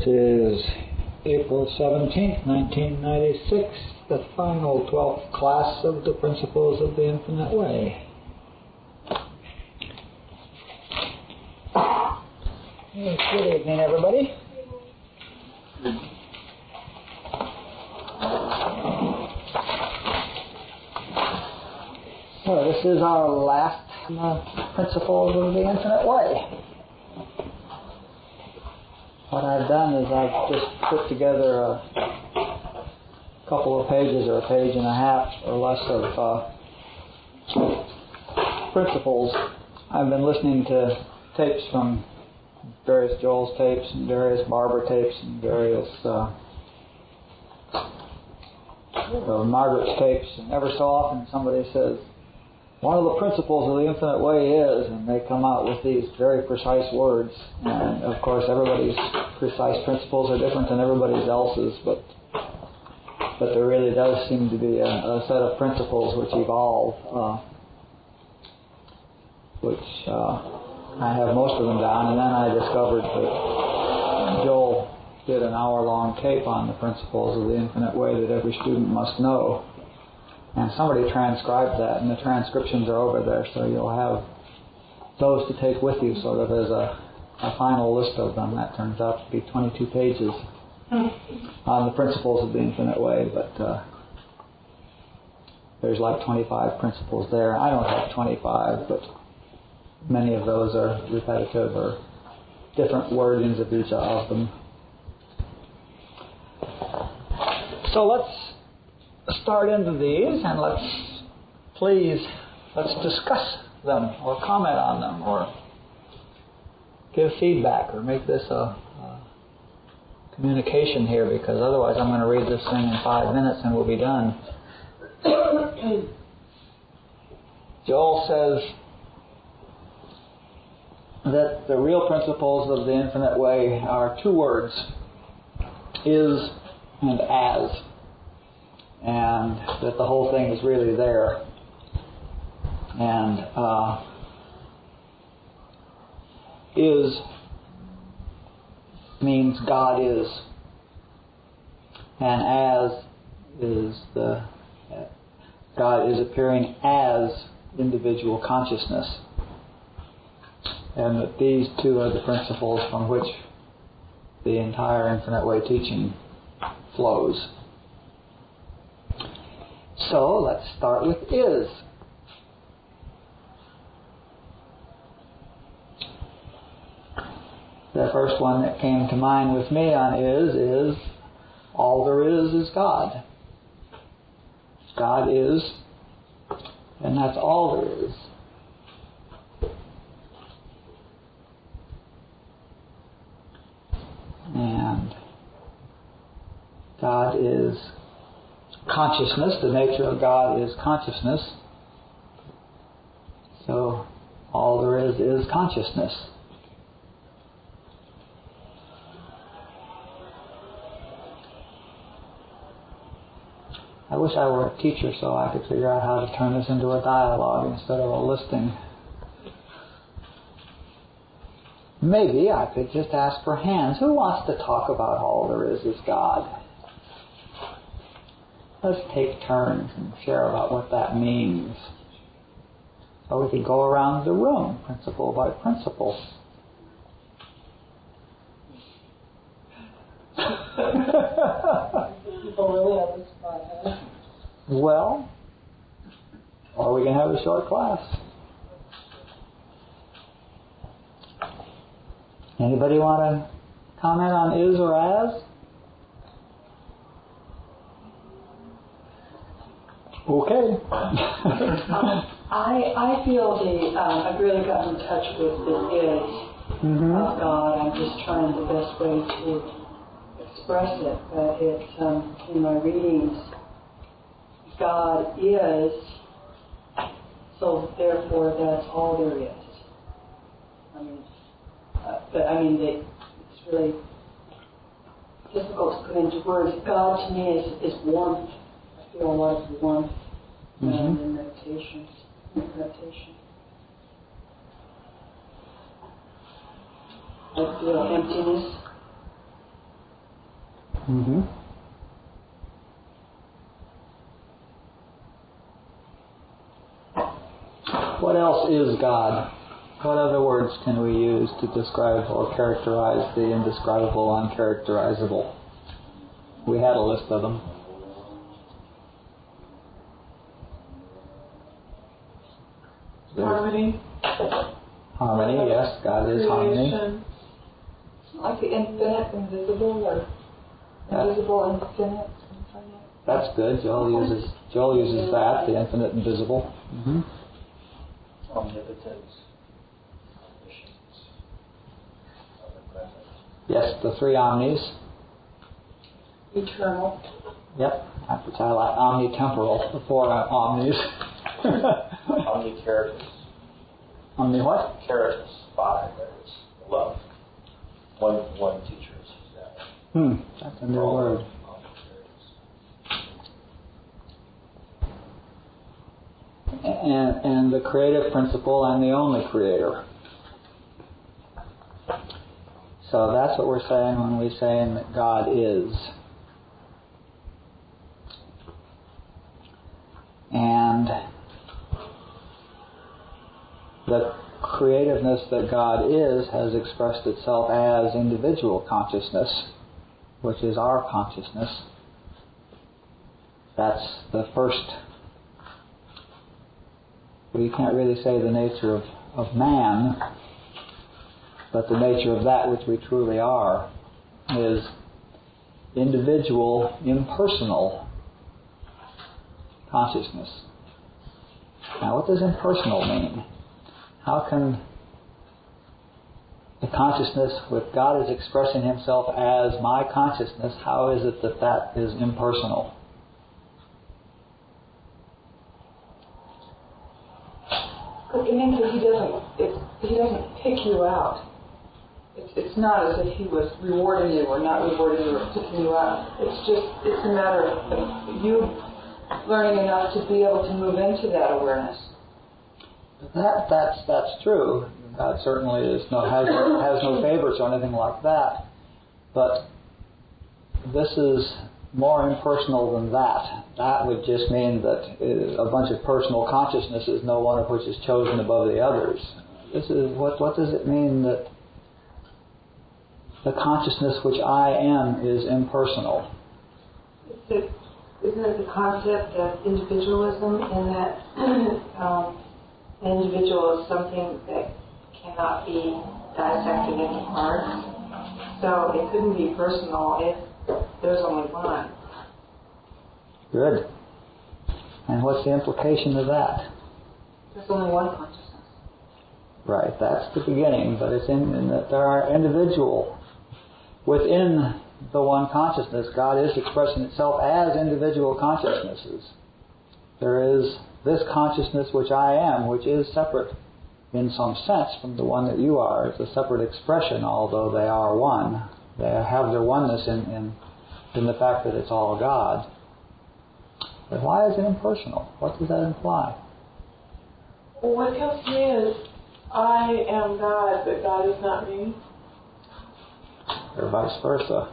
is April 17th, 1996, the final 12th class of the Principles of the Infinite Way. Good evening, everybody. So this is our last Principles of the Infinite Way. What I've done is I've just put together a couple of pages or a page and a half or less of principles. I've been listening to tapes from various Joel's tapes and various Barbara tapes and various Margaret's tapes, and every so often somebody says, one of the principles of the infinite way is, and they come out with these very precise words. And of course, everybody's precise principles are different than everybody else's, but there really does seem to be a set of principles which evolve, which I have most of them down. And then I discovered that Joel did an hour-long tape on the principles of the infinite way that every student must know. And somebody transcribed that, and the transcriptions are over there, so you'll have those to take with you so that there's a final list of them. That turns out to be 22 pages on the principles of the infinite way, but there's like 25 principles there. I don't have 25, but many of those are repetitive or different wordings of each of them. So let's start into these, and let's discuss them or comment on them or give feedback or make this a communication here, because otherwise I'm going to read this thing in 5 minutes and we'll be done. Joel says that the real principles of the infinite way are two words, is and as. And that the whole thing is really there. And is means God is. And as is God is appearing as individual consciousness. And that these two are the principles from which the entire infinite way teaching flows. So let's start with is. The first one that came to mind with me on is all there is God. God is, and that's all there is. And God is consciousness. The nature of God is consciousness. So all there is consciousness. I wish I were a teacher so I could figure out how to turn this into a dialogue instead of a listing. Maybe I could just ask for hands. Who wants to talk about all there is God? Let's take turns and share about what that means. Or we could go around the room, principle by principle. Well, or we can have a short class. Anybody want to comment on is or as? Okay. I feel I've really gotten in touch with the is of God. I'm just trying the best way to express it, but it's in my readings, God is, so therefore that's all there is. It's really difficult to put into words. God to me is warmth. I feel a lot of warmth in meditation. I feel emptiness. Mm-hmm. What else is God? What other words can we use to describe or characterize the indescribable, uncharacterizable? We had a list of them. Harmony. Harmony, yes, God is harmony. Creation. Like the infinite, invisible, or invisible, infinite, something like that. That's good. Joel uses that, the infinite and visible. Mm-hmm. Omnipotence, omniscience, omnipresent. Yes, the three omnis. Eternal. Yep, which I like omnitemporal, the four omnis. Omnicaritas. Omni what? Caritas, 5, that is love. One teacher has used that. That's a new word. And the creative principle and the only creator. So that's what we're saying when we're saying that God is. And the creativeness that God is has expressed itself as individual consciousness, which is our consciousness. That's the first. Well, you can't really say the nature of man, but the nature of that which we truly are is individual, impersonal consciousness. Now, what does impersonal mean? How can the consciousness with God is expressing Himself as my consciousness, how is it that that is impersonal? It means that he doesn't pick you out. It's not as if he was rewarding you or not rewarding you or picking you out. It's a matter of you learning enough to be able to move into that awareness. That's true. God certainly has no favorites or anything like that. But this is more impersonal than that. That would just mean that a bunch of personal consciousnesses, no one of which is chosen above the others. This is what does it mean that the consciousness which I am is impersonal? Isn't it the concept of individualism in that an individual is something that cannot be dissected into parts? So it couldn't be personal if there's only one. Good. And what's the implication of that? There's only one consciousness. Right, that's the beginning, but it's in that there are individual. Within the one consciousness, God is expressing itself as individual consciousnesses. There is this consciousness which I am, which is separate in some sense from the one that you are. It's a separate expression, although they are one. They have their oneness in the fact that it's all God. But why is it impersonal? What does that imply? Well, what comes to me is, I am God, but God is not me. Or vice versa.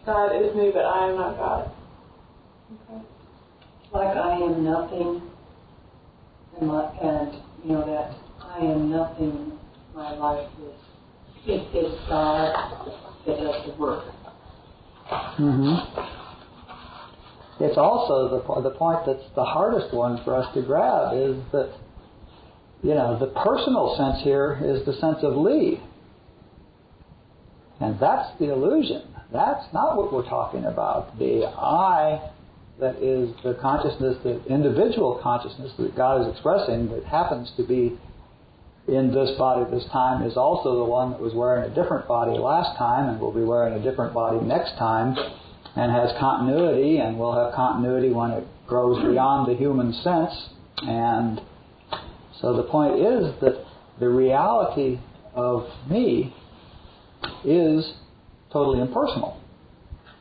God is me, but I am not God. Okay. Like I am nothing, and you know that I am nothing. My life is God that does the work. Mm-hmm. It's also the point that's the hardest one for us to grab is that, the personal sense here is the sense of Lee. And that's the illusion. That's not what we're talking about. The I that is the consciousness, the individual consciousness that God is expressing that happens to be in this body this time is also the one that was wearing a different body last time and will be wearing a different body next time and has continuity and will have continuity when it grows beyond the human sense. And so the point is that the reality of me is totally impersonal.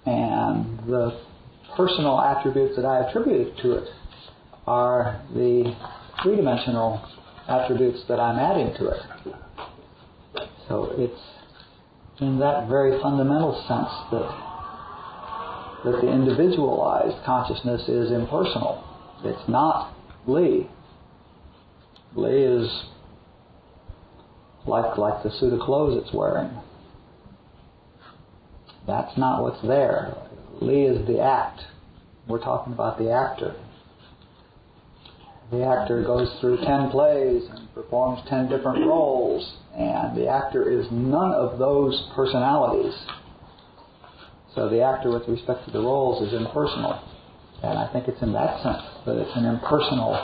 And the personal attributes that I attribute to it are the three-dimensional attributes that I'm adding to it. So in that very fundamental sense that the individualized consciousness is impersonal. It's not Lee. Lee is like the suit of clothes it's wearing. That's not what's there. Lee is the act. We're talking about the actor. The actor goes through 10 plays and performs 10 different roles, and the actor is none of those personalities. So the actor with respect to the roles is impersonal. And I think it's in that sense that it's an impersonal,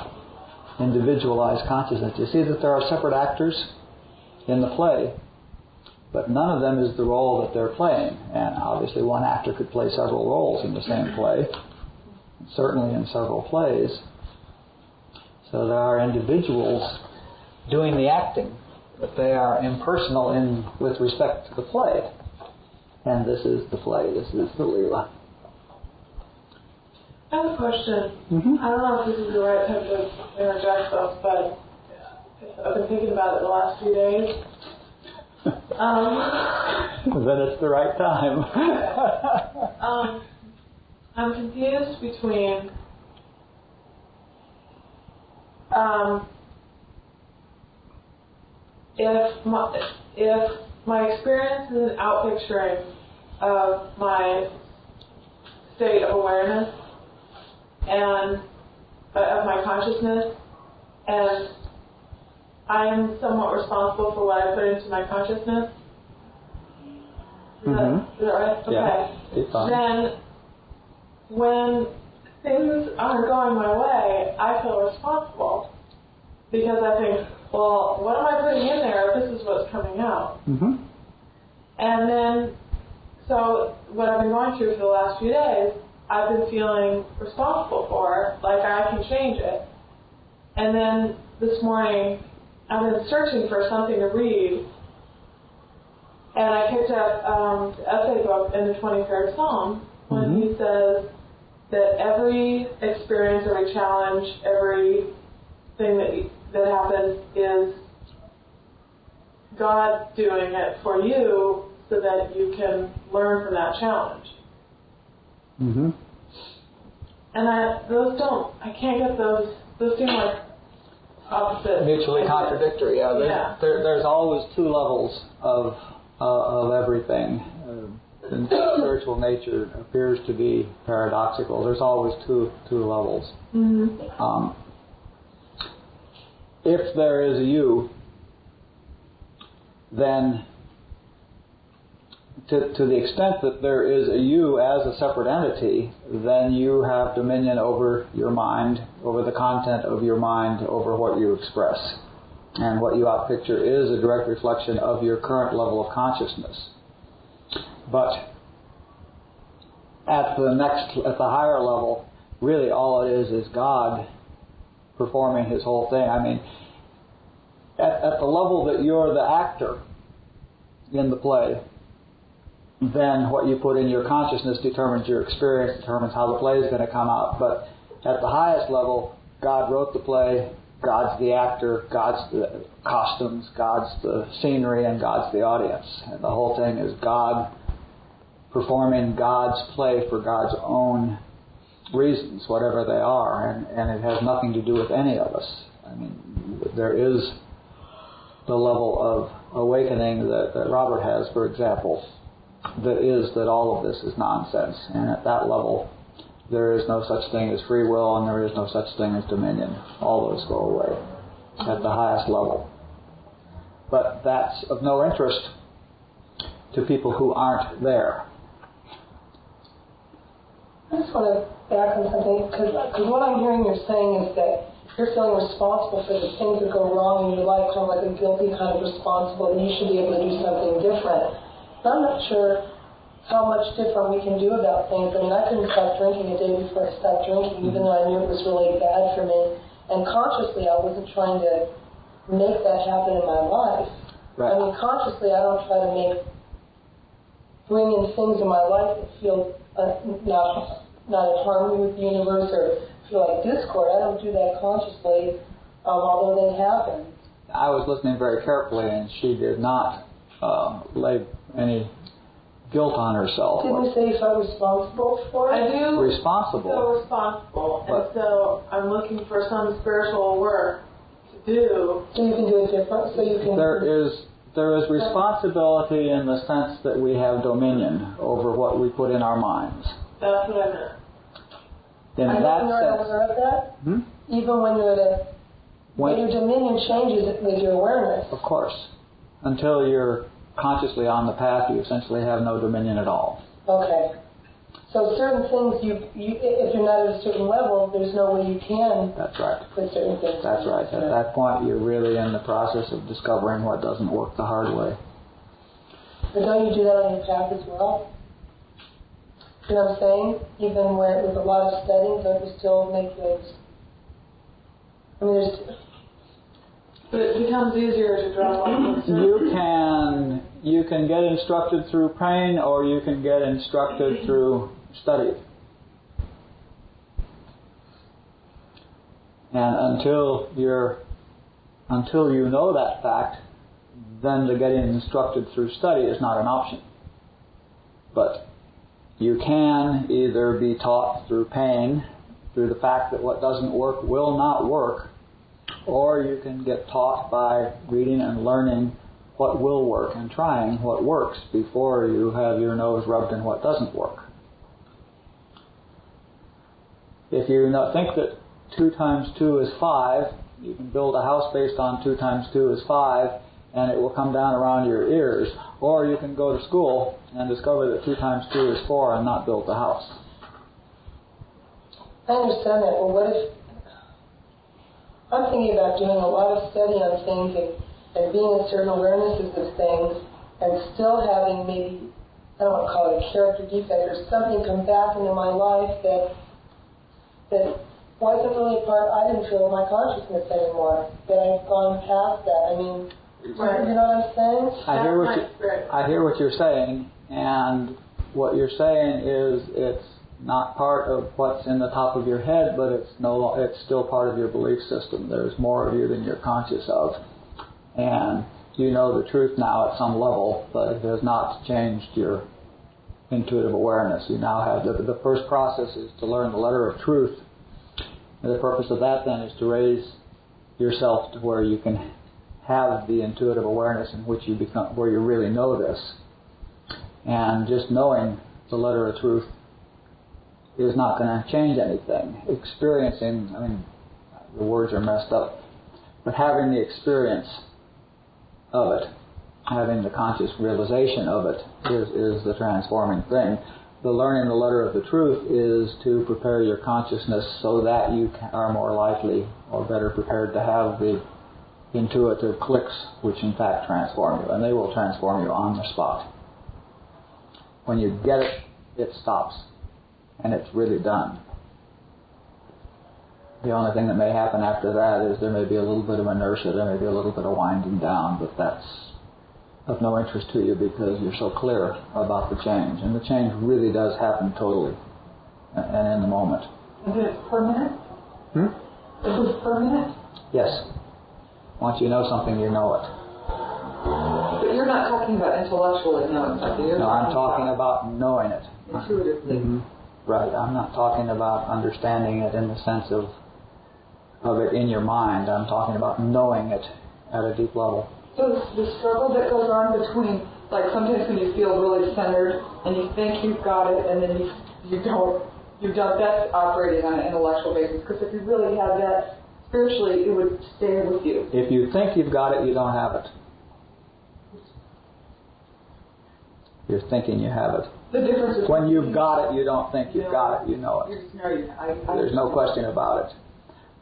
individualized consciousness. You see that there are separate actors in the play, but none of them is the role that they're playing. And obviously one actor could play several roles in the same play, certainly in several plays. So there are individuals doing the acting, but they are impersonal with respect to the play. And this is the play, this is the Leelaa. I have a question. I don't know if this is the right time to interject this, but I've been thinking about it the last few days. Then it's the right time. I'm confused between if my experience is an outpicturing of my state of awareness and of my consciousness, and I am somewhat responsible for what I put into my consciousness. Is that right? Okay. Yeah, then when things aren't going my way, I feel responsible because I think, well, what am I putting in there if this is what's coming out? And then, so what I've been going through for the last few days, I've been feeling responsible for, like I can change it. And then this morning, I've been searching for something to read, and I picked up the essay book in the 23rd Psalm when he says that every experience, every challenge, everything that happens is God doing it for you so that you can learn from that challenge. And I can't get those seem like opposite. Mutually contradictory. There's always two levels of everything. And spiritual nature appears to be paradoxical. There's always two levels. If there is a you, then to the extent that there is a you as a separate entity, then you have dominion over your mind, over the content of your mind, over what you express. And what you outpicture is a direct reflection of your current level of consciousness. But at the higher level, really all it is God performing his whole thing. I mean, at the level that you're the actor in the play, then what you put in your consciousness determines your experience, determines how the play is going to come out. But at the highest level, God wrote the play, God's the actor, God's the costumes, God's the scenery, and God's the audience. And the whole thing is God performing God's play for God's own reasons, whatever they are, and it has nothing to do with any of us. I mean, there is the level of awakening that Robert has, for example, that all of this is nonsense. And at that level, there is no such thing as free will, and there is no such thing as dominion. All those go away at the highest level. But that's of no interest to people who aren't there. I just want to back on something, because what I'm hearing you're saying is that you're feeling responsible for the things that go wrong in your life, kind of like a guilty kind of responsible, and you should be able to do something different. I'm not sure how much different we can do about things. I mean, I couldn't stop drinking a day before I stopped drinking, even though I knew it was really bad for me. And consciously, I wasn't trying to make that happen in my life. Right. I mean, consciously, I don't try to bring in things in my life that feel not in harmony with the universe or feel like discord. I don't do that consciously, although they happen. I was listening very carefully, and she did not lay any guilt on herself. Didn't you say you felt responsible for it? I do Responsible. feel responsible, and so I'm looking for some spiritual work to do. So you can do it different. So you can. There is responsibility in the sense that we have dominion over what we put in our minds. That's what I meant. In I that think you're sense, aware of that. Even when you're at a, but your dominion changes with your awareness. of course, until you're consciously on the path, you essentially have no dominion at all. Okay. So certain things, if you're not at a certain level, there's no way you can. That's right. Put certain things. That's right. At that point, you're really in the process of discovering what doesn't work the hard way. But don't you do that on your path as well? You know what I'm saying? Even where with a lot of studying, don't you still make those? I mean, there's. But it becomes easier to draw one. You can get instructed through pain, or you can get instructed through study. And until you know that fact, then the getting instructed through study is not an option. But you can either be taught through pain, through the fact that what doesn't work will not work, or you can get taught by reading and learning what will work and trying what works before you have your nose rubbed in what doesn't work. If you think that 2 times 2 is 5, you can build a house based on 2 times 2 is 5, and it will come down around your ears. Or you can go to school and discover that 2 times 2 is 4 and not build the house. I understand that. Well, what if I'm thinking about doing a lot of study on things and being in certain awarenesses of things and still having maybe, I don't want to call it a character defect or something come back into my life that wasn't really a part, I didn't feel my consciousness anymore, that I've gone past that. I mean, you know what I'm saying? I hear what you're saying, and what you're saying is it's not part of what's in the top of your head, but it's still part of your belief system. There's more of you than you're conscious of. And you know the truth now at some level, but it has not changed your intuitive awareness. You now have the first process is to learn the letter of truth. And the purpose of that then is to raise yourself to where you can have the intuitive awareness in which you become, where you really know this. And just knowing the letter of truth is not going to change anything. Experiencing, I mean, the words are messed up, but having the experience of it, having the conscious realization of it is the transforming thing. The learning the letter of the truth is to prepare your consciousness so that you are more likely or better prepared to have the intuitive clicks which in fact transform you, and they will transform you on the spot. When you get it, it stops, and it's really done. The only thing that may happen after that is there may be a little bit of inertia, there may be a little bit of winding down, but that's of no interest to you because you're so clear about the change. And the change really does happen totally and in the moment. Is it permanent? Is it permanent? Yes. Once you know something, you know it. But you're not talking about intellectually knowing something. No, I'm talking about knowing it. Intuitively. Mm-hmm. Right. I'm not talking about understanding it in the sense of it in your mind. I'm talking about knowing it at a deep level. So the struggle that goes on between, like sometimes when you feel really centered and you think you've got it and then you don't, that's operating on an intellectual basis. Because if you really had that spiritually, it would stay with you. If you think you've got it, you don't have it. You're thinking you have it. The difference is when you've got it, you don't think you've got it, you know it. You just know you. There's no question about it.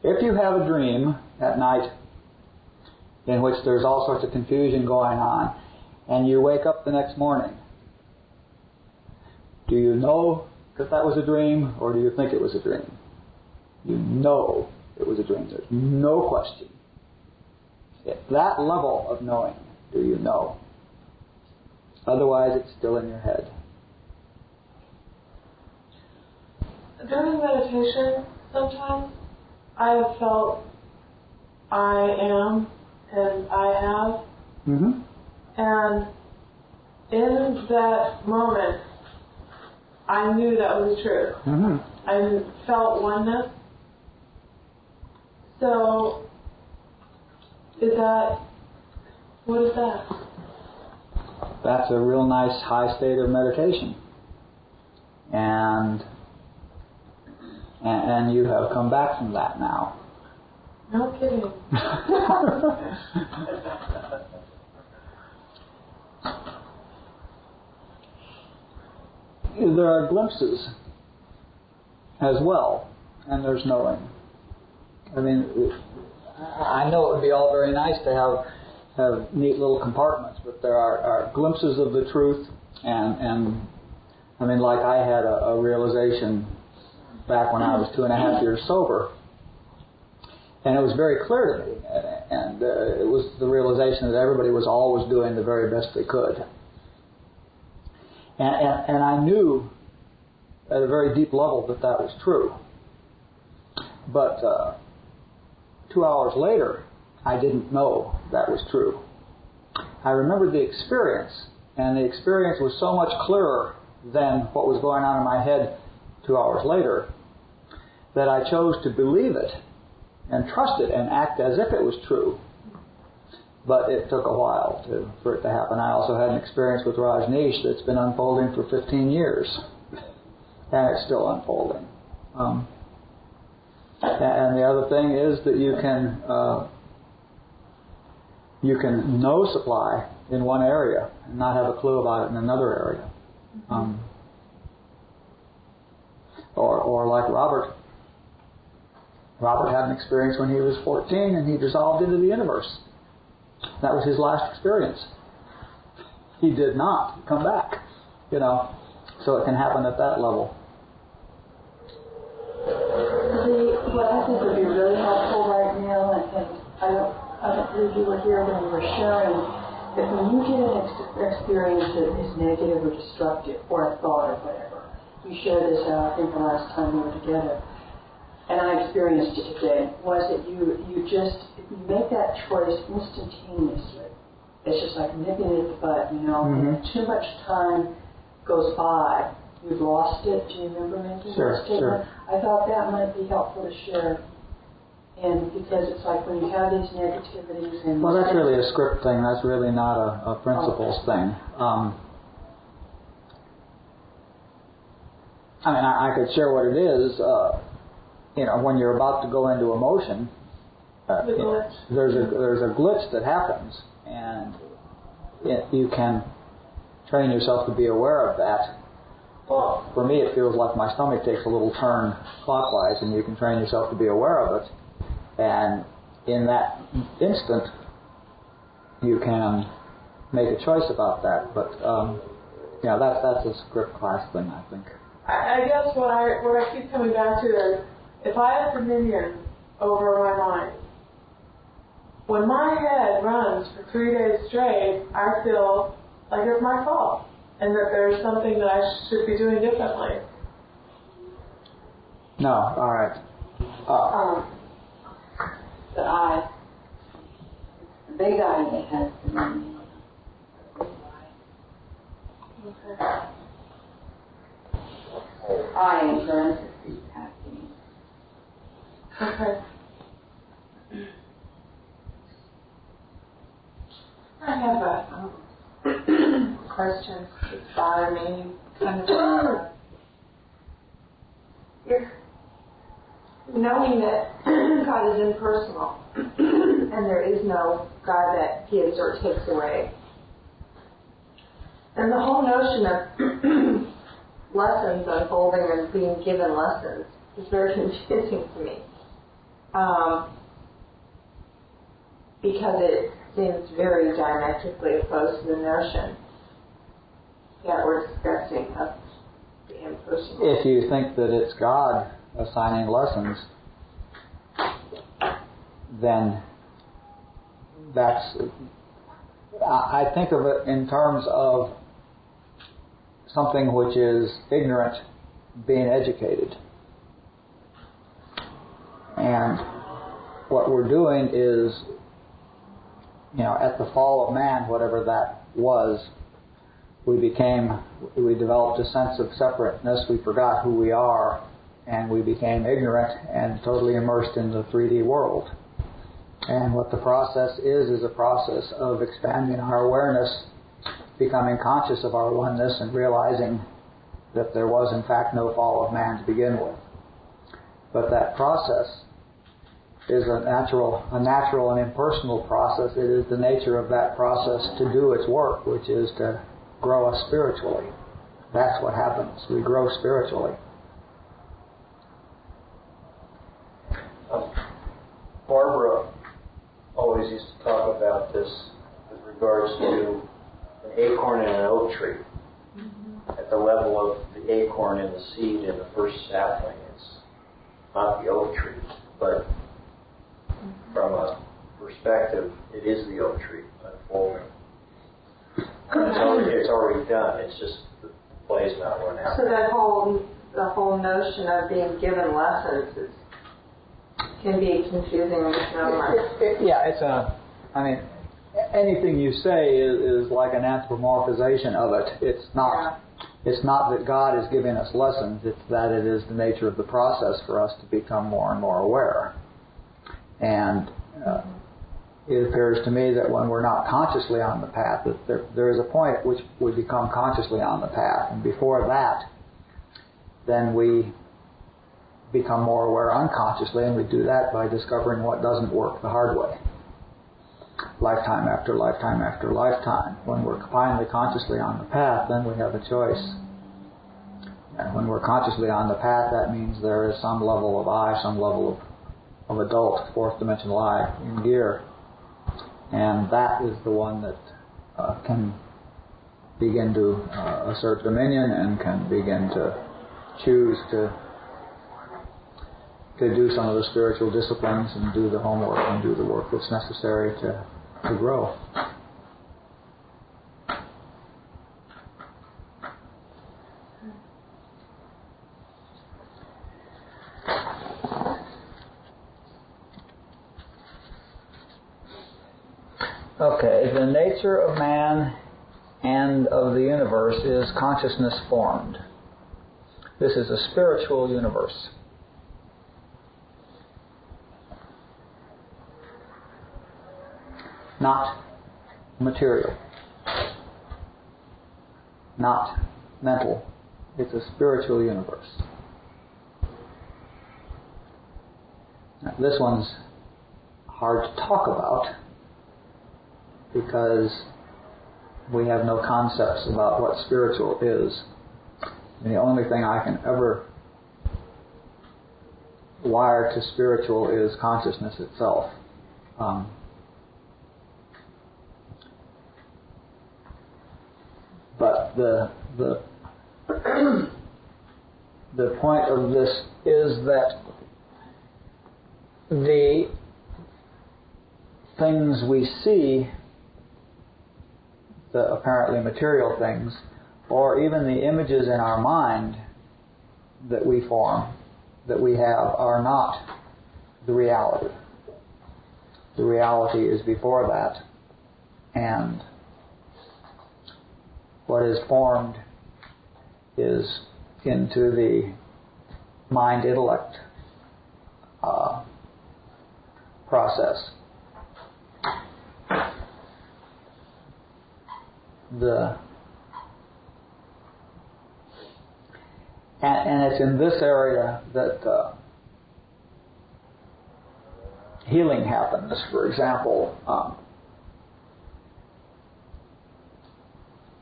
If you have a dream at night in which there's all sorts of confusion going on, and you wake up the next morning, do you know that that was a dream, or do you think it was a dream? You know it was a dream. There's no question. At that level of knowing, do you know? Otherwise, it's still in your head. During meditation, sometimes I have felt I am and I have. Mm-hmm. And in that moment, I knew that was the truth. Mm-hmm. I felt oneness. So, what is that? That's a real nice high state of meditation. And you have come back from that now. No kidding. There are glimpses as well, and there's knowing. I mean, I know it would be all very nice to have neat little compartments, but there are glimpses of the truth, and I mean, like I had a realization back when I was 2.5 years sober, and it was very clear to me, and it was the realization that everybody was always doing the very best they could. And I knew at a very deep level that was true. But 2 hours later, I didn't know that was true. I remembered the experience, and the experience was so much clearer than what was going on in my head 2 hours later that I chose to believe it and trust it and act as if it was true. But it took a while for it to happen. I also had an experience with Rashneesh that's been unfolding for 15 years. And it's still unfolding. And the other thing is that you can know supply in one area and not have a clue about it in another area. Or like Robert. Robert had an experience when he was 14 and he dissolved into the universe. That was his last experience. He did not come back, so it can happen at that level. What I think would be really helpful right now, and I don't believe you were here when you were sharing, that when you get an experience that is negative or destructive, or a thought or whatever, you shared this out, I think, the last time we were together, and I experienced it today, was that you make that choice instantaneously. It's just like nipping it at the butt, Mm-hmm. And too much time goes by. You've lost it. Do you remember making that statement? Sure. I thought that might be helpful to share. And because it's like when you have these negativities and... Well, that's really a script thing. That's really not a principles thing. I mean, I could share what it is. When you're about to go into emotion, there's a glitch that happens, and you can train yourself to be aware of that. Well, for me, it feels like my stomach takes a little turn clockwise, and you can train yourself to be aware of it. And in that instant, you can make a choice about that. But that's a script class thing, I think. I guess what I keep coming back to is, if I have dominion over my mind, when my head runs for 3 days straight, I feel like it's my fault and that there's something that I should be doing differently. No, all right. The big eye that has dominion. Okay. I in parentheses acting. Okay. I have a Question that's bothered me, kind of knowing that God is impersonal and there is no God that gives or takes away. And the whole notion of lessons unfolding and being given lessons is very confusing to me. Because it seems very diametrically opposed to the notion that we're discussing of the impersonal. If you think that it's God assigning lessons, then I think of it in terms of something which is ignorant being educated. And what we're doing is, at the fall of man, whatever that was, we developed a sense of separateness. We forgot who we are, and we became ignorant and totally immersed in the 3D world. And what the process is a process of expanding our awareness, becoming conscious of our oneness, and realizing that there was in fact no fall of man to begin with. But that process is a natural and impersonal process. It is the nature of that process to do its work, which is to grow us spiritually. That's what happens. We grow spiritually. Barbara always used to talk about this with regards to an acorn and an oak tree. At the level of the acorn and the seed in the first sapling, it's not the oak tree, but from a perspective, it is the oak tree unfolding. It's already done. It's just the play's not run out. So the whole notion of being given lessons can be confusing and misnomer. Anything you say is like an anthropomorphization of it. It's not that God is giving us lessons. It's that it is the nature of the process for us to become more and more aware. And it appears to me that when we're not consciously on the path, that there is a point at which we become consciously on the path. And before that, then we become more aware unconsciously, and we do that by discovering what doesn't work the hard way. Lifetime after lifetime after lifetime. When we're finally consciously on the path, then we have a choice. And when we're consciously on the path, that means there is some level of I, some level of adult, fourth dimensional I in gear. And that is the one that can begin to assert dominion and can begin to choose to do some of the spiritual disciplines and do the homework and do the work that's necessary to grow. Okay, the nature of man and of the universe is consciousness formed. This is a spiritual universe. Not material, not mental. It's a spiritual universe. Now, this one's hard to talk about because we have no concepts about what spiritual is. And the only thing I can ever wire to spiritual is consciousness itself. But the point of this is that the things we see, the apparently material things, or even the images in our mind that we form, that we have, are not the reality. The reality is before that, and what is formed is into the mind-intellect process. And it's in this area that healing happens. For example,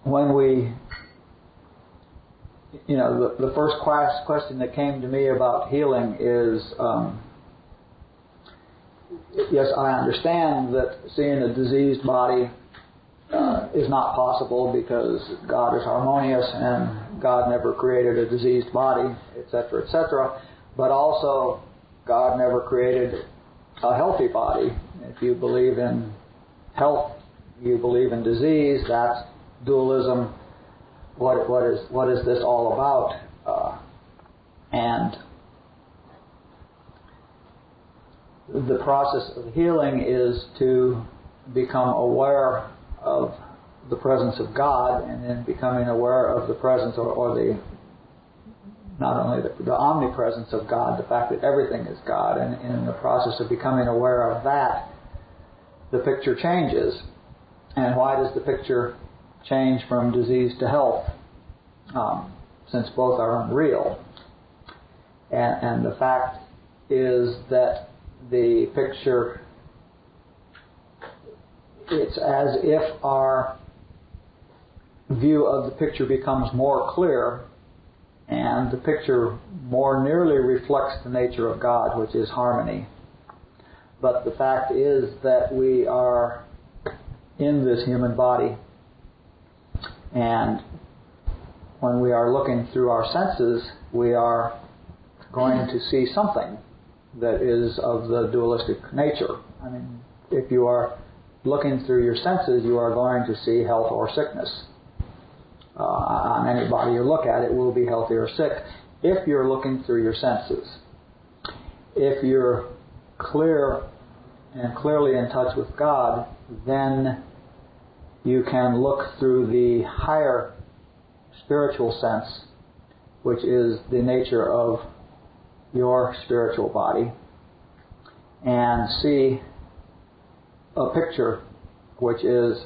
when we, the first question that came to me about healing is, yes, I understand that seeing a diseased body is not possible because God is harmonious and God never created a diseased body, etc., etc. But also, God never created a healthy body. If you believe in health, you believe in disease. That's dualism. What is this all about? And the process of healing is to become aware of the presence of God, and then becoming aware of the presence or the not only the omnipresence of God, the fact that everything is God, and in the process of becoming aware of that, the picture changes. And why does the picture change from disease to health? Since both are unreal. And the fact is that the picture, it's as if our view of the picture becomes more clear, and the picture more nearly reflects the nature of God, which is harmony. But the fact is that we are in this human body, and when we are looking through our senses, we are going to see something that is of the dualistic nature. I mean, if you are looking through your senses, you are going to see health or sickness. On any body you look at, it will be healthy or sick if you're looking through your senses. If you're clear and clearly in touch with God, then you can look through the higher spiritual sense, which is the nature of your spiritual body, and see a picture which is,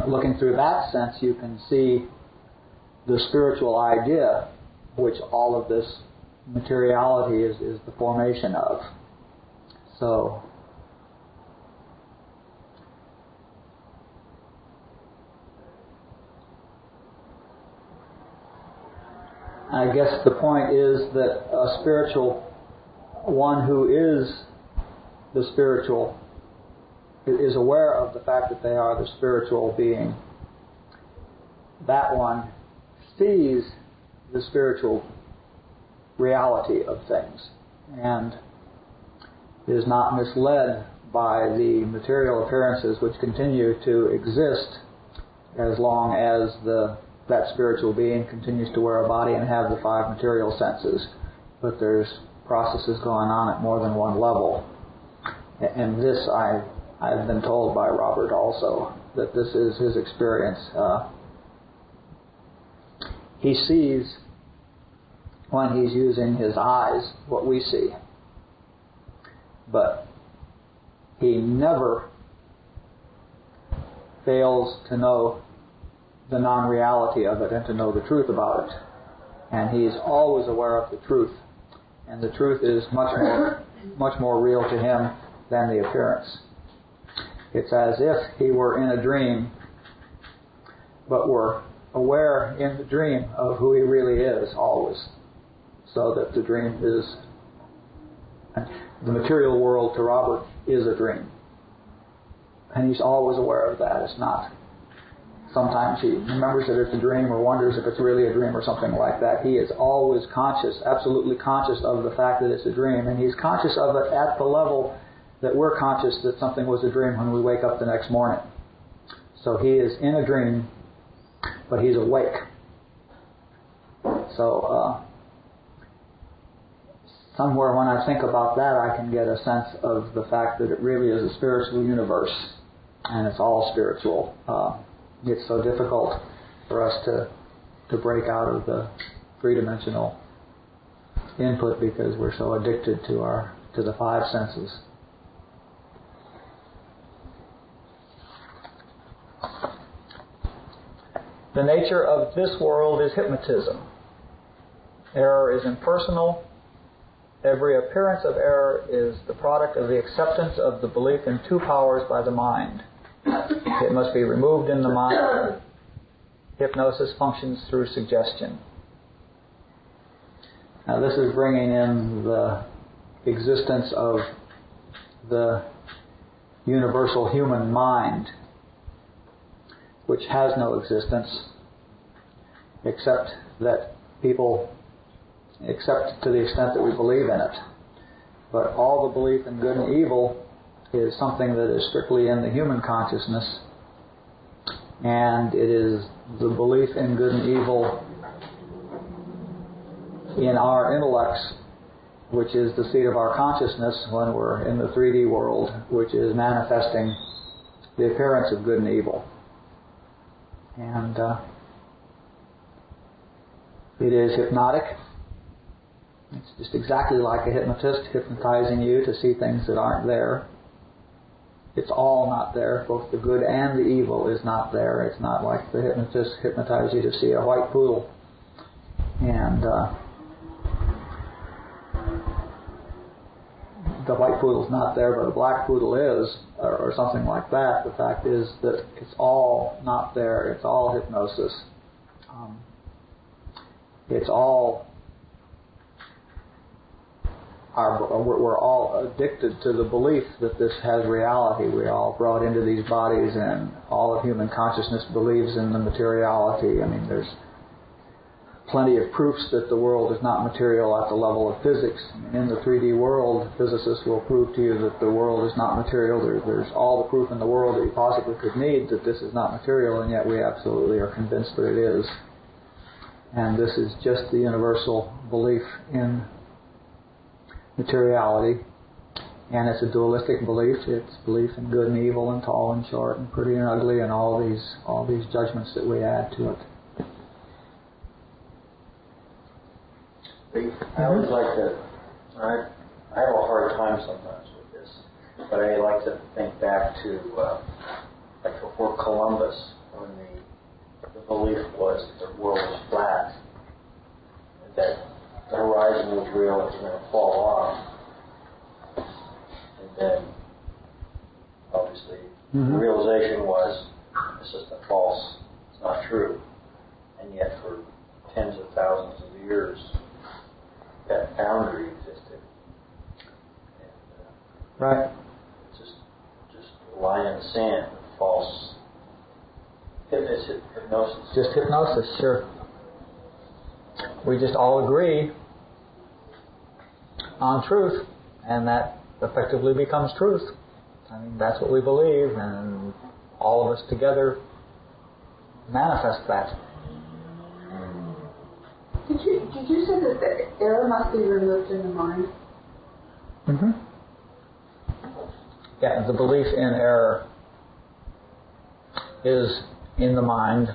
looking through that sense, you can see the spiritual idea, which all of this materiality is the formation of. So, I guess the point is that a spiritual one who is the spiritual is aware of the fact that they are the spiritual being. That one sees the spiritual reality of things and is not misled by the material appearances which continue to exist as long as that spiritual being continues to wear a body and have the five material senses. But there's processes going on at more than one level. And this I've been told by Robert also, that this is his experience. He sees, when he's using his eyes, what we see. But he never fails to know the non-reality of it and to know the truth about it. And he's always aware of the truth. And the truth is much more real to him than the appearance. It's as if he were in a dream, but were aware in the dream of who he really is always. So that the dream is, the material world to Robert is a dream. And he's always aware of that. It's not, sometimes he remembers that it's a dream or wonders if it's really a dream or something like that. He is always conscious, absolutely conscious of the fact that it's a dream. And he's conscious of it at the level that we're conscious that something was a dream when we wake up the next morning. So he is in a dream, but he's awake. So somewhere when I think about that, I can get a sense of the fact that it really is a spiritual universe, and it's all spiritual. It's so difficult for us to break out of the three-dimensional input because we're so addicted to the five senses. The nature of this world is hypnotism. Error is impersonal. Every appearance of error is the product of the acceptance of the belief in two powers by the mind. It must be removed in the mind. Hypnosis functions through suggestion. Now this is bringing in the existence of the universal human mind, which has no existence except that people accept to the extent that we believe in it. But all the belief in good and evil is something that is strictly in the human consciousness, and it is the belief in good and evil in our intellects which is the seat of our consciousness when we're in the 3D world, which is manifesting the appearance of good and evil. And it is hypnotic. It's just exactly like a hypnotist hypnotizing you to see things that aren't there. It's all not there. Both the good and the evil is not there. It's not like the hypnotist hypnotizes you to see a white poodle. And the white poodle's not there, but a black poodle is, or something like that. The fact is that it's all not there. It's all hypnosis. It's all, we're all addicted to the belief that this has reality. We're all brought into these bodies, and all of human consciousness believes in the materiality. I mean, there's plenty of proofs that the world is not material at the level of physics. In the 3D world, physicists will prove to you that the world is not material. There's all the proof in the world that you possibly could need that this is not material, and yet we absolutely are convinced that it is. And this is just the universal belief in materiality. And it's a dualistic belief. It's belief in good and evil and tall and short and pretty and ugly and all these judgments that we add to it. I always like to, I have a hard time sometimes with this, but I like to think back to, like before Columbus, when the belief was that the world was flat, and that the horizon was real, it was going to fall off. And then, obviously, the realization was, it's just a false, it's not true. And yet for tens of thousands of years, that boundary existed. And, Right. Just a line in the sand, false hypnosis. Just hypnosis, sure. We just all agree on truth, and that effectively becomes truth. I mean, that's what we believe, and all of us together manifest that. Did you say that the error must be removed in the mind? Mm-hmm. Yeah, the belief in error is in the mind.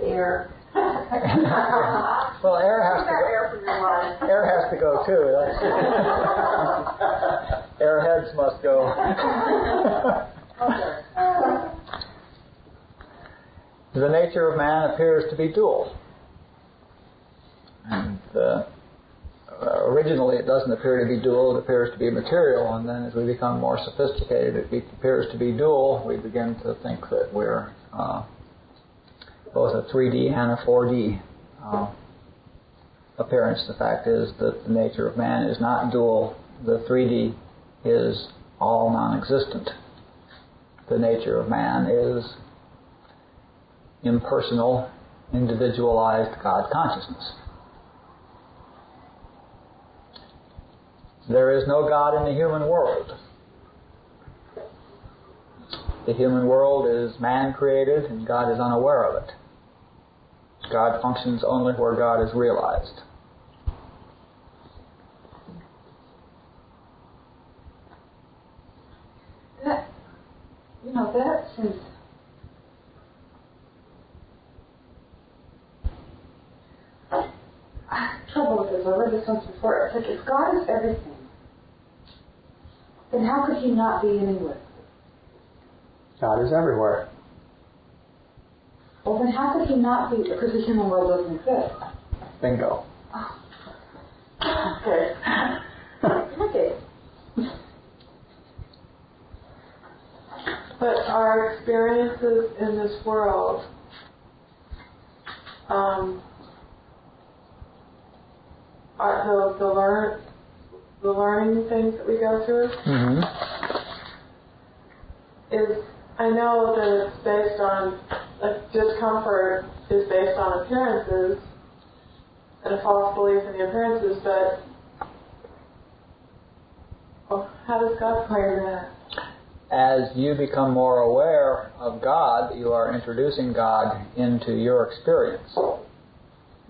Error. Well, error has to go. Error from your mind. Error has to go too. Airheads must go. The nature of man appears to be dual. And originally it doesn't appear to be dual, it appears to be material, and then as we become more sophisticated it appears to be dual. We begin to think that we're both a 3D and a 4D appearance. The fact is that the nature of man is not dual. The 3D is all non-existent. The nature of man is impersonal, individualized God consciousness. There is no God in the human world. The human world is man-created, and God is unaware of it. God functions only where God is realized. That seems... I have trouble with this. I read this once before. It's like, if God is everything, then how could He not be anywhere? God is everywhere. Well, then how could He not be, because the human world doesn't exist? Bingo. Oh. Okay. Okay. But our experiences in this world are the learning things that we go through. Mm-hmm. I know that it's based on, like, discomfort is based on appearances and a false belief in the appearances, but how does God play in that? As you become more aware of God, you are introducing God into your experience.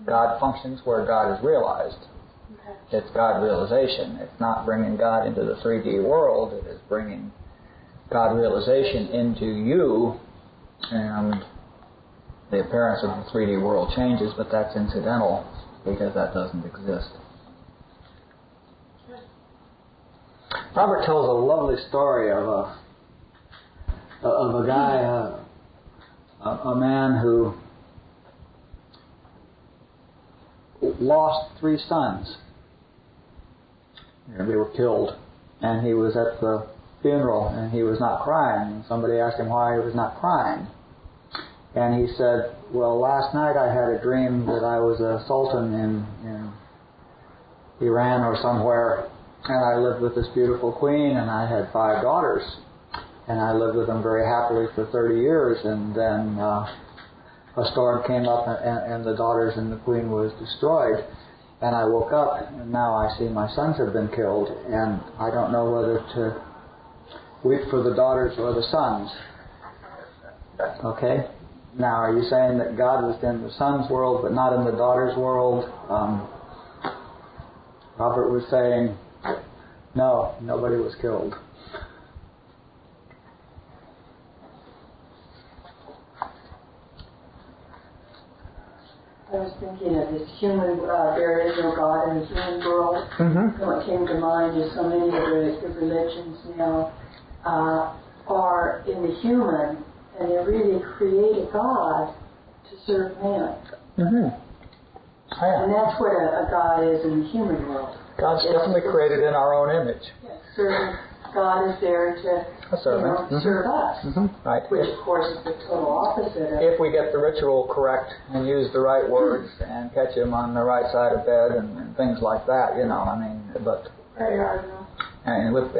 God functions where God is realized. It's God realization. It's not bringing God into the 3D world. It is bringing God realization into you, and the appearance of the 3D world changes, but that's incidental because that doesn't exist. Robert tells a lovely story of a guy, a man who lost 3 sons. They were killed, and he was at the funeral, and he was not crying. And somebody asked him why he was not crying, and he said, "Well, last night I had a dream that I was a sultan in Iran or somewhere, and I lived with this beautiful queen, and I had 5 daughters, and I lived with them very happily for 30 years, and then a storm came up, and the daughters and the queen was destroyed. And I woke up, and now I see my sons have been killed, and I don't know whether to weep for the daughters or the sons." Okay? Now, are you saying that God was in the son's world but not in the daughter's world? Robert was saying, no, nobody was killed. I was thinking of this human, there is no God in the human world. Mm-hmm. And what came to mind is so many of the religions now are in the human, and they really create a God to serve man. Mm-hmm. Yeah. And that's what a God is in the human world. God's definitely created in our own image. Yes, serving. God is there to serve us, Right. which of course is the total opposite of... If we get the ritual correct and use the right words and catch him on the right side of bed and things like that, but Very hard, and with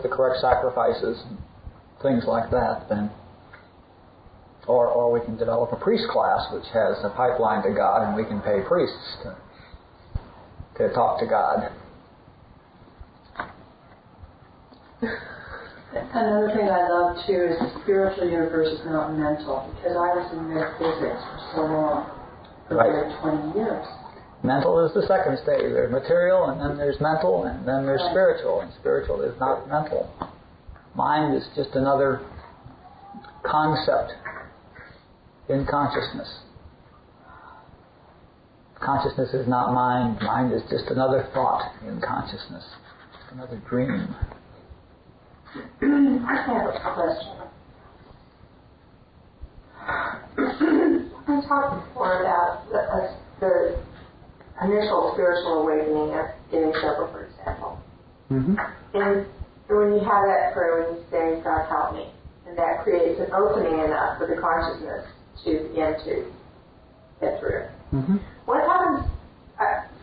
the correct sacrifices and things like that, then or we can develop a priest class which has a pipeline to God, and we can pay priests to talk to God. Another thing I love too is the spiritual universe is not mental, because I was in metaphysics for so long, for Right. 20 years. Mental is the second stage. There's material, and then there's mental, and then there's spiritual, and spiritual is not mental. Mind is just another concept in consciousness. Consciousness is not mind. Mind is just another thought in consciousness, another dream. I have a question. I talked before about the initial spiritual awakening of getting sober, for example. Mm-hmm. And when you have that prayer, when you say, "God help me," and that creates an opening enough for the consciousness to begin to get through. Mm-hmm. What happens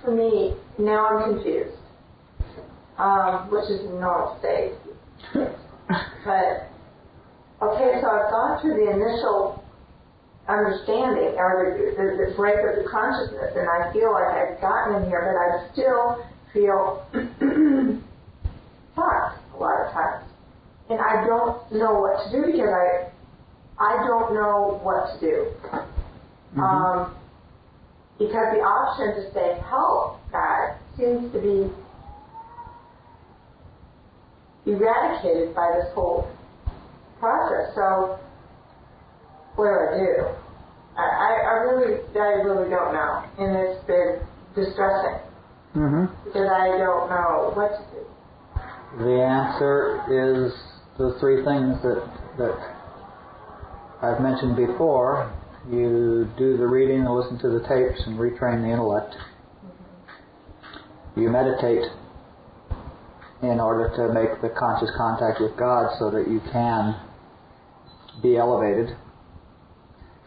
for me, now I'm confused, which is a normal state. But, okay, so I've gone through the initial understanding, or the break of the consciousness, and I feel like I've gotten in here, but I still feel stuck a lot of times. And I don't know what to do, because I don't know what to do. Mm-hmm. Because the option to say, "Help, God," seems to be eradicated by this whole process. So, what do? I really don't know, and it's been distressing because I don't know what to do. The answer is the 3 things that I've mentioned before. You do the reading and listen to the tapes and retrain the intellect. You meditate in order to make the conscious contact with God so that you can be elevated.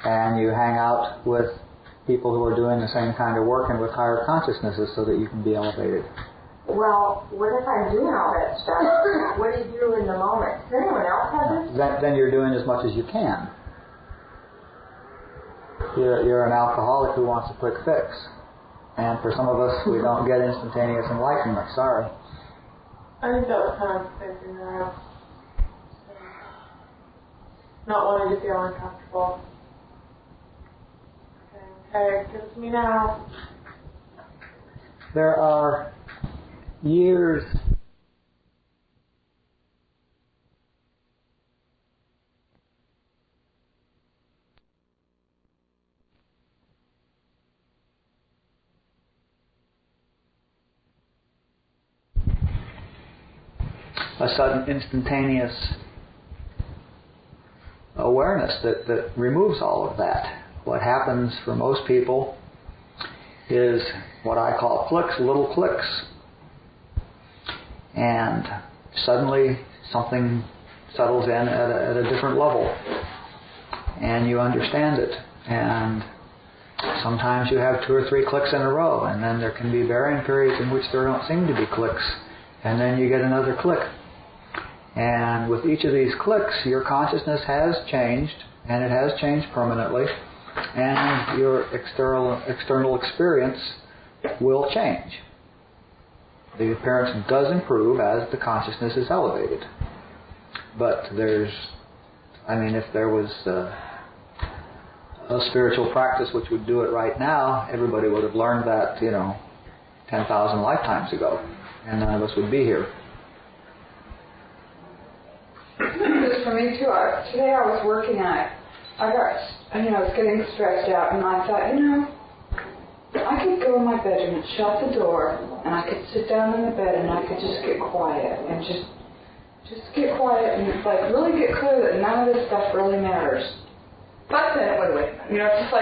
And you hang out with people who are doing the same kind of work and with higher consciousnesses so that you can be elevated. Well, what if I'm doing all that stuff? What do you do in the moment? Does anyone else have this? Then you're doing as much as you can. You're an alcoholic who wants a quick fix. And for some of us, we don't get instantaneous enlightenment. Sorry. I think that was kind of thinking that not wanting to feel uncomfortable. Okay, give it to me now. There are years a sudden instantaneous awareness that removes all of that. What happens for most people is what I call clicks, little clicks. And suddenly something settles in at a different level. And you understand it. And sometimes you have 2 or 3 clicks in a row, and then there can be varying periods in which there don't seem to be clicks. And then you get another click. And with each of these clicks, your consciousness has changed, and it has changed permanently, and your external experience will change. The appearance does improve as the consciousness is elevated. But if there was a spiritual practice which would do it right now, everybody would have learned that, 10,000 lifetimes ago, and none of us would be here. This is for me too. Today I was working on it. I was getting stressed out, and I thought, I could go in my bedroom and shut the door, and I could sit down in the bed, and I could just get quiet, and just get quiet, and really get clear that none of this stuff really matters. But then, wait, it's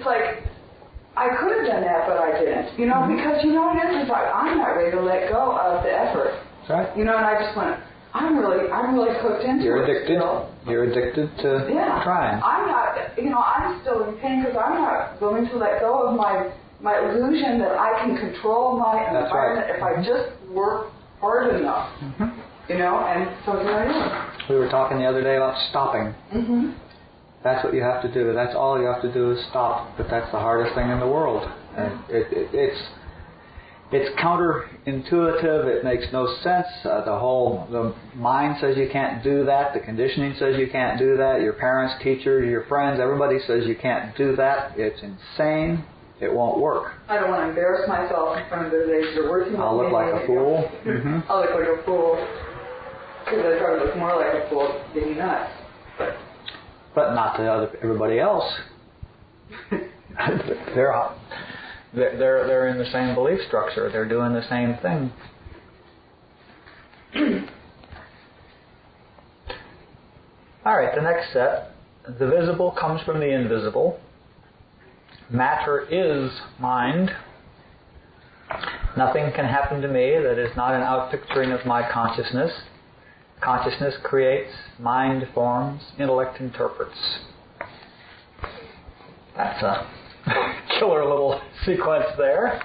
like I could have done that, but I didn't, because it is like I'm not ready to let go of the effort, right? And I just went, I'm really hooked into You're it. addicted. Still. You're addicted to trying. I'm not, I'm still in pain because I'm not willing to let go of my illusion that I can control my environment if I just work hard enough. And so here I am. We were talking the other day about stopping. That's what you have to do. That's all you have to do is stop. But that's the hardest thing in the world. And it's counterintuitive. It makes no sense. The mind says you can't do that. The conditioning says you can't do that. Your parents, teachers, your friends, everybody says you can't do that. It's insane. It won't work. I don't want to embarrass myself in front of their days. They're working I'll look like a fool. I'll look like a fool. Because I probably look more like a fool being nuts. But not to everybody else. They're in the same belief structure. They're doing the same thing. All right, the next set. The visible comes from the invisible. Matter is mind. Nothing can happen to me that is not an outpicturing of my consciousness. Consciousness creates, mind forms, intellect interprets. That's a killer little sequence there.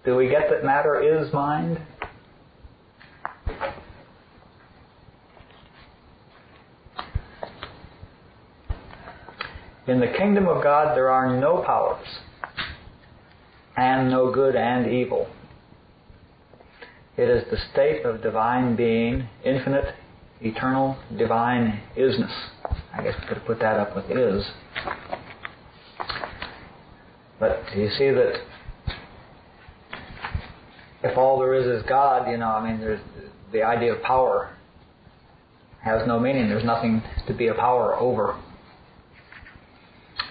Do we get that matter is mind? In the kingdom of God there are no powers, and no good and evil. It is the state of divine being, infinite, eternal, divine isness. I guess we could have put that up with is. But you see that if all there is God, there's the idea of power has no meaning. There's nothing to be a power over.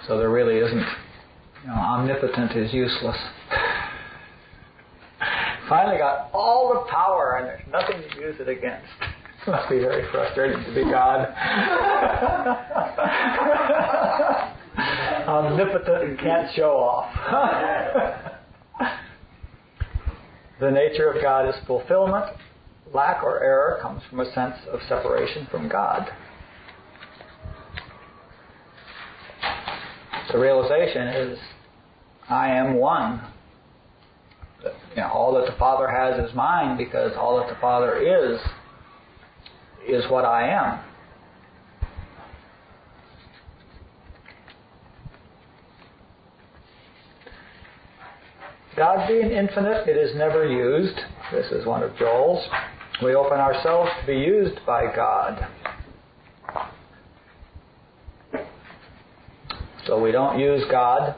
So there really isn't. Omnipotent is useless. Finally got all the power and there's nothing to use it against. It must be very frustrating to be God. Omnipotent and can't show off. The nature of God is fulfillment. Lack or error comes from a sense of separation from God. The realization is, I am one. All that the Father has is mine because all that the Father is what I am. God being infinite, it is never used. This is one of Joel's. We open ourselves to be used by God. So we don't use God.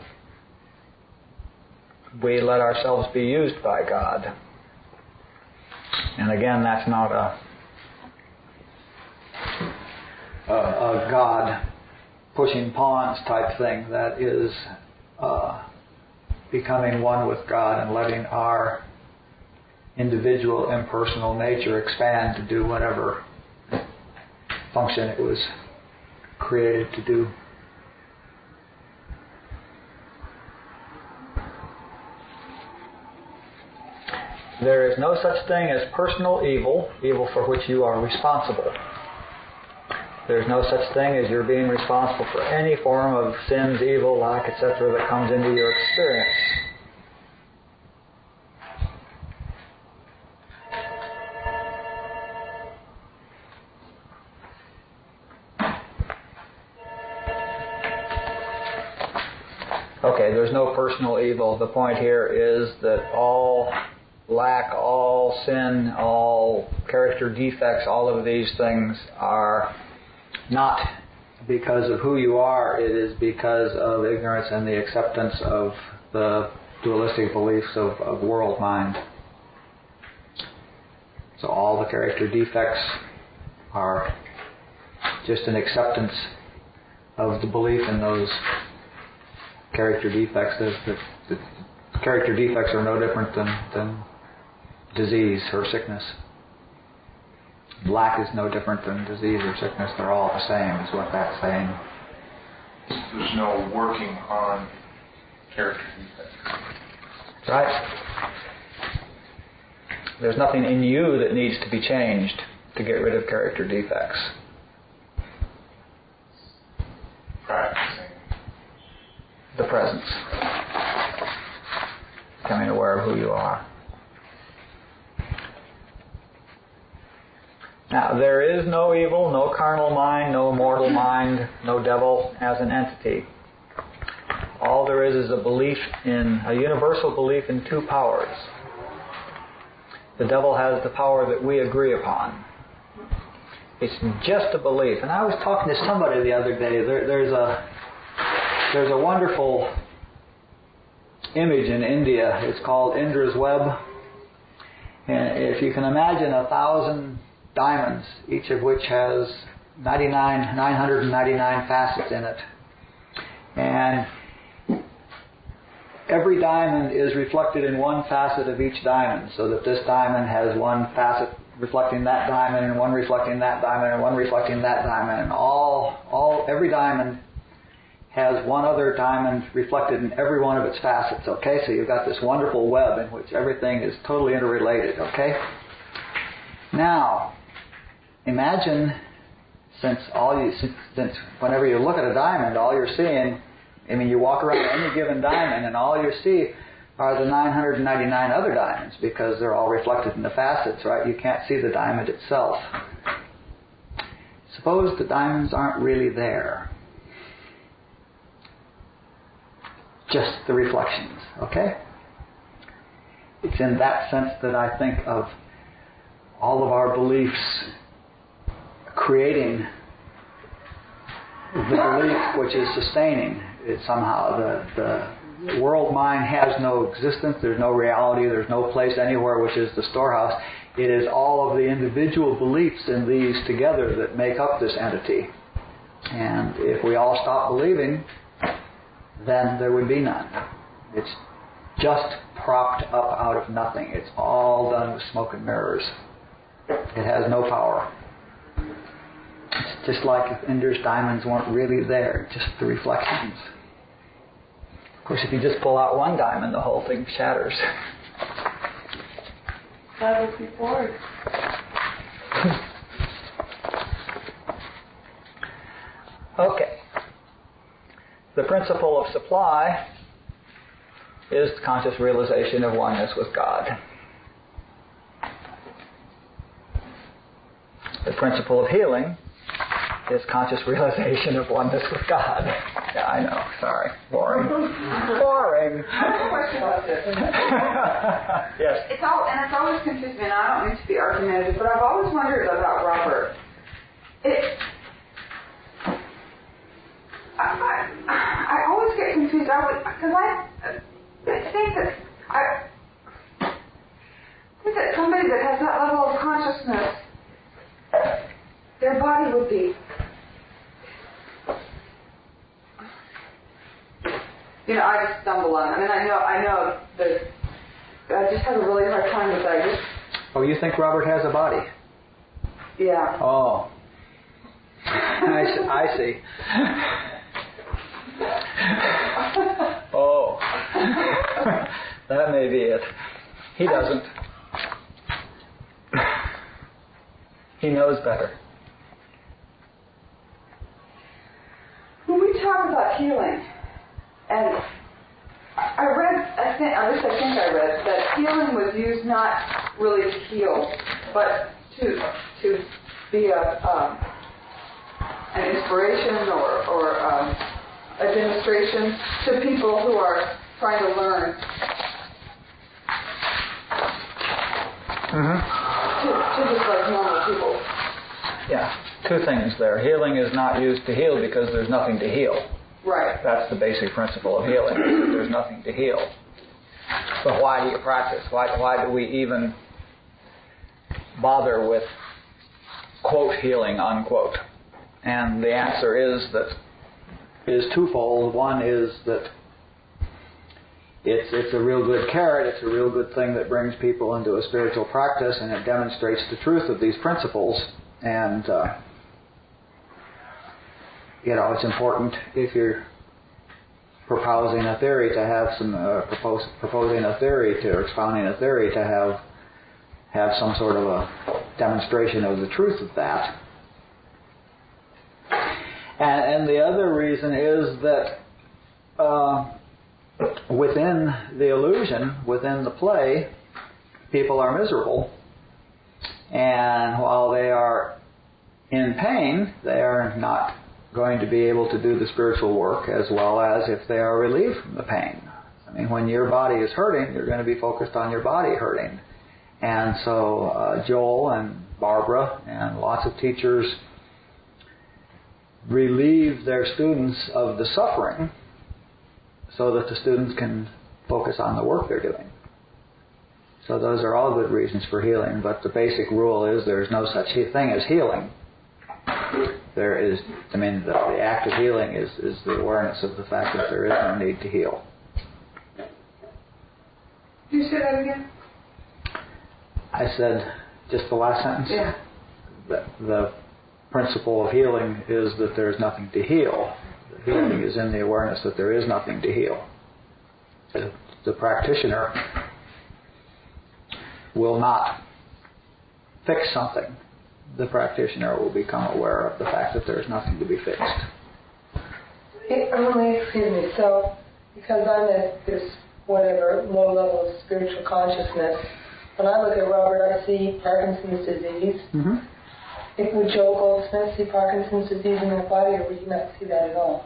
We let ourselves be used by God. And again, that's not a God pushing pawns type thing. That is becoming one with God and letting our individual impersonal nature expand to do whatever function it was created to do. There is no such thing as personal evil, evil for which you are responsible. There's no such thing as you're being responsible for any form of sins, evil, lack, etc. that comes into your experience. Okay, there's no personal evil. The point here is that all lack, all sin, all character defects, all of these things are not because of who you are. It is because of ignorance and the acceptance of the dualistic beliefs of world mind. So all the character defects are just an acceptance of the belief in those character defects. The character defects are no different than disease or sickness. Lack is no different than disease or sickness. They're all the same, is what that's saying. There's no working on character defects. Right? There's nothing in you that needs to be changed to get rid of character defects. Practicing the presence. Becoming aware of who you are. Now, there is no evil, no carnal mind, no mortal mind, no devil as an entity. All there is a belief in, a universal belief in two powers. The devil has the power that we agree upon. It's just a belief. And I was talking to somebody the other day. There's a wonderful image in India. It's called Indra's Web. And if you can imagine 1,000 diamonds, each of which has 999 facets in it. And every diamond is reflected in one facet of each diamond, so that this diamond has one facet reflecting that diamond, and one reflecting that diamond, and one reflecting that diamond, and every diamond has one other diamond reflected in every one of its facets. Okay, so you've got this wonderful web in which everything is totally interrelated. Okay. Now, imagine, since whenever you look at a diamond, all you're seeing, you walk around any given diamond and all you see are the 999 other diamonds because they're all reflected in the facets, right? You can't see the diamond itself. Suppose the diamonds aren't really there. Just the reflections, okay? It's in that sense that I think of all of our beliefs creating the belief which is sustaining it somehow. The world mind has no existence, there's no reality, there's no place anywhere which is the storehouse. It is all of the individual beliefs in these together that make up this entity. And if we all stop believing, then there would be none. It's just propped up out of nothing. It's all done with smoke and mirrors. It has no power. It's just like if Indra's diamonds weren't really there, just the reflections. Of course, if you just pull out one diamond, the whole thing shatters. That would be bored. Okay. The principle of supply is conscious realization of oneness with God. The principle of healing is conscious realization of oneness with God. Yeah, I know. Sorry. Boring. Boring. I have a question about this. Yes. It's always confused me, and I don't mean to be argumentative, but I've always wondered about Robert. I always get confused because I think that somebody that has that level of consciousness, their body would be I just stumble on it. I mean, I know that I just have a really hard time with that. Oh, you think Robert has a body? Yeah. Oh. I see. Oh. That may be it. He doesn't. He knows better. When we talk about healing, and I read, at least I think I read, that healing was used not really to heal, but to be an inspiration or a demonstration to people who are trying to learn. To just like normal people. Yeah, two things there. Healing is not used to heal because there's nothing to heal. Right. That's the basic principle of healing. There's nothing to heal. But why do you practice? Why do we even bother with quote healing, unquote? And the answer is twofold. One is that it's a real good carrot. It's a real good thing that brings people into a spiritual practice, and it demonstrates the truth of these principles. And it's important if you're propounding a theory to have some proposing a theory to expounding a theory to have some sort of a demonstration of the truth of that. And the other reason is that within the illusion, within the play, people are miserable. And while they are in pain, they are not going to be able to do the spiritual work as well as if they are relieved from the pain. I mean, when your body is hurting, you're going to be focused on your body hurting. And so Joel and Barbara and lots of teachers relieve their students of the suffering so that the students can focus on the work they're doing. So those are all good reasons for healing, but the basic rule is there's no such thing as healing. There is, the act of healing is the awareness of the fact that there is no need to heal. Can you say that again? I said just the last sentence. Yeah. The principle of healing is that there is nothing to heal. The healing is in the awareness that there is nothing to heal. The practitioner will not fix something. The practitioner will become aware of the fact that there is nothing to be fixed. Excuse me. So, because I'm at this whatever low level of spiritual consciousness, when I look at Robert, I see Parkinson's disease. Mm-hmm. Would Joel Goldsmith see Parkinson's disease in their body, or would you not see that at all?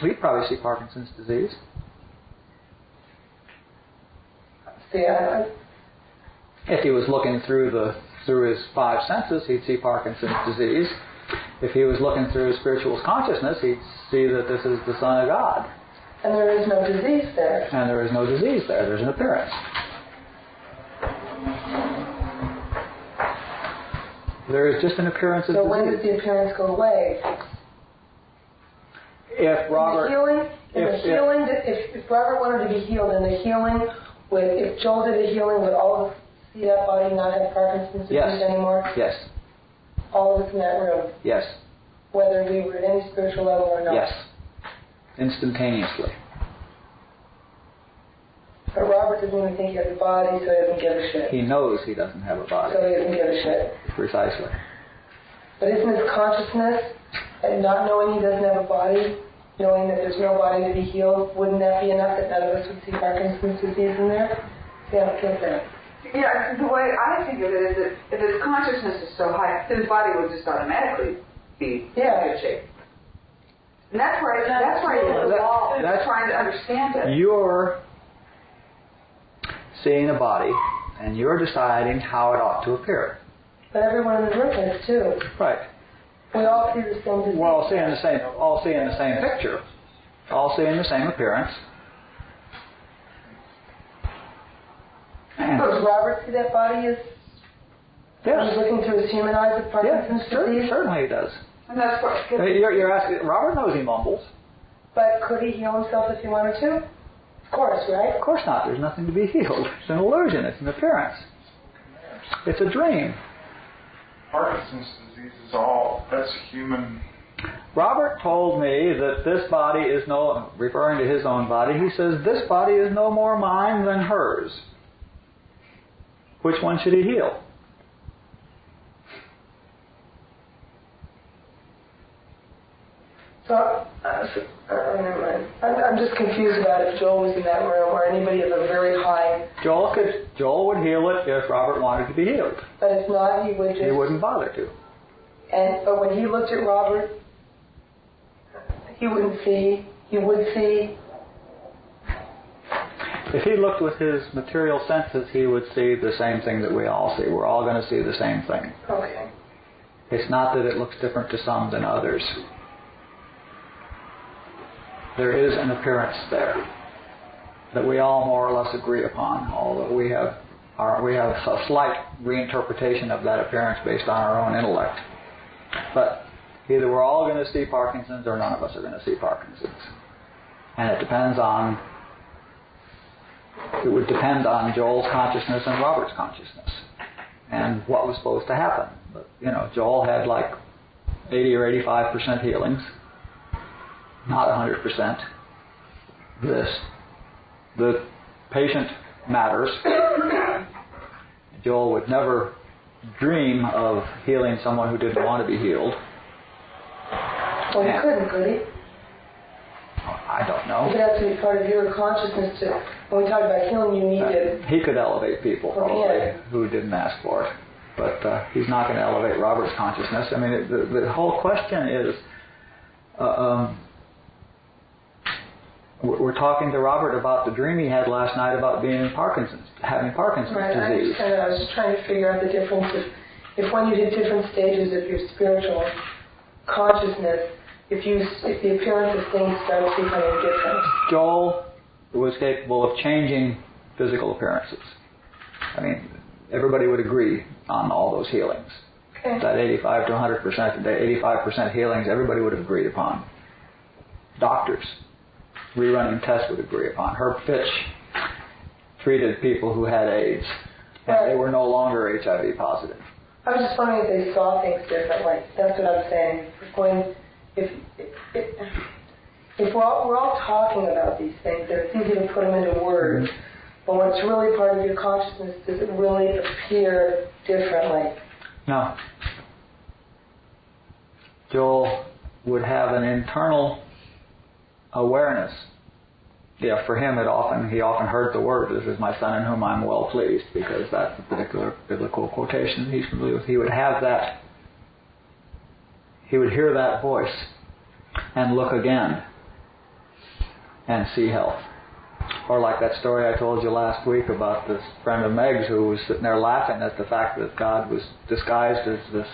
We'd probably see Parkinson's disease. See, if he was looking through his five senses, he'd see Parkinson's disease. If he was looking through his spiritual consciousness, he'd see that this is the Son of God. And there is no disease there. And there is no disease there. There's an appearance. There is just an appearance of so disease. when does the appearance go away? If Robert... If Robert wanted to be healed in the healing, if Joel did the healing, would all of us see that body not have Parkinson's disease anymore? Yes. All of us in that room? Yes. Whether we were at any spiritual level or not? Yes. Instantaneously. But Robert doesn't even think he has a body, so he doesn't give a shit. He knows he doesn't have a body. So he doesn't give a shit. Precisely. But isn't his consciousness, and not knowing he doesn't have a body, knowing that there's no body to be healed, wouldn't that be enough that none of us would see Parkinson's disease in there? See, I don't get that. Yeah, the way I think of it is that if his consciousness is so high, his body would just automatically be in good shape. And that's where he's trying to understand it. You're seeing a body, and you're deciding how it ought to appear. But everyone in the room is too. Right. We all see the same disease. We're all seeing the same picture. All seeing the same appearance. Does Robert see that body as he's looking through his human eyes at Parkinson's disease? Certainly he does. And that's what You're asking. Robert knows he mumbles. But could he heal himself if he wanted to? Of course, right? Of course not. There's nothing to be healed. It's an illusion. It's an appearance. It's a dream. Parkinson's disease is that's human. Robert told me that this body is referring to his own body, he says, this body is no more mine than hers. Which one should he heal? So, never mind. I'm just confused about if Joel was in that room or anybody of a very high... Joel would heal it if Robert wanted to be healed. But if not, he would just... He wouldn't bother to. But when he looked at Robert, he wouldn't see... He would see... If he looked with his material senses, he would see the same thing that we all see. We're all going to see the same thing. Okay. It's not that it looks different to some than others. There is an appearance there that we all more or less agree upon, although we have a slight reinterpretation of that appearance based on our own intellect. But either we're all going to see Parkinson's or none of us are going to see Parkinson's. And it would depend on Joel's consciousness and Robert's consciousness and what was supposed to happen. But, Joel had like 80 or 85% healings. Not 100%. The patient matters. Joel would never dream of healing someone who didn't want to be healed. Well, he couldn't, could he? I don't know. It has to be part of your consciousness to... When we talk about healing, you need to... He could elevate people, probably, who didn't ask for it. But he's not going to elevate Robert's consciousness. I mean, the whole question is... We're talking to Robert about the dream he had last night about having Parkinson's disease. I was just trying to figure out the difference. If when you hit different stages of your spiritual consciousness, if the appearance of things starts becoming different. Joel was capable of changing physical appearances. I mean, everybody would agree on all those healings. Okay. That 85 to 100%, the 85% healings, everybody would have agreed upon. Doctors, rerunning tests would agree upon. Herb Fitch treated people who had AIDS, and they were no longer HIV positive. I was just wondering if they saw things differently. That's what I'm saying. If we're all talking about these things, and it's easy to put them into words, but when it's really part of your consciousness, does it really appear differently? No. Joel would have an internal awareness. Yeah, for him, he often heard the word, "This is my son in whom I'm well pleased," because that's a particular biblical quotation he's familiar with. He would have that. He would hear that voice and look again and see health. Or like that story I told you last week about this friend of Meg's who was sitting there laughing at the fact that God was disguised as this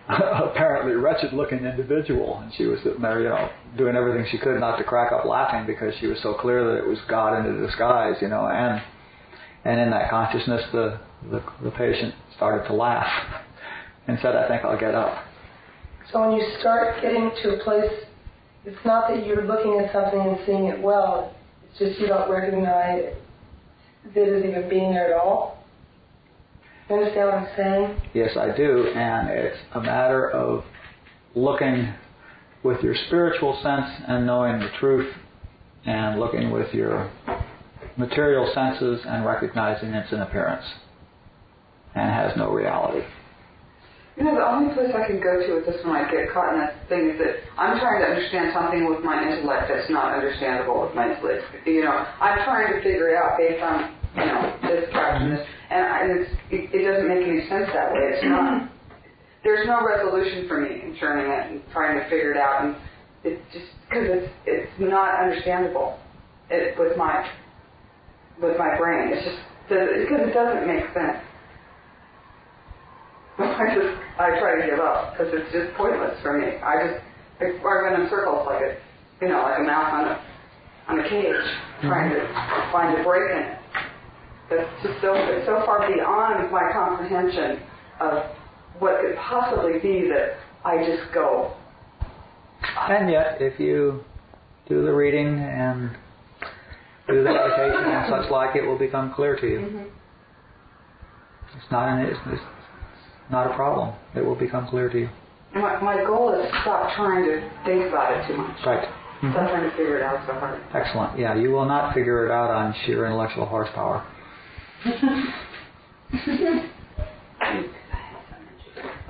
apparently wretched-looking individual, and she was sitting there, doing everything she could not to crack up laughing because she was so clear that it was God in a disguise, and in that consciousness, the patient started to laugh and said, "I think I'll get up." So when you start getting to a place, it's not that you're looking at something and seeing it well. It's just you don't recognize that it's even being there at all. You understand what I'm saying? Yes, I do, and it's a matter of looking with your spiritual sense and knowing the truth, and looking with your material senses and recognizing it's an appearance and has no reality. The only place I can go to with this when I get caught in that thing is that I'm trying to understand something with my intellect that's not understandable with my intellect. I'm trying to figure it out based on, this caption, this, and it doesn't make any sense that way. It's not. There's no resolution for me in turning it and trying to figure it out, and it's just because it's not understandable with my brain. It's just because it doesn't make sense. I try to give up because it's just pointless for me. I run in circles like a mouse on a cage, trying to find a break in it. It's just it's so far beyond my comprehension of what could possibly be that I just go. And yet, if you do the reading and do the meditation and such like, it will become clear to you. Mm-hmm. It's not a problem. It will become clear to you. And my goal is to stop trying to think about it too much. Right. Stop trying to figure it out so hard. Excellent. Yeah, you will not figure it out on sheer intellectual horsepower.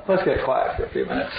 Let's get quiet for a few minutes.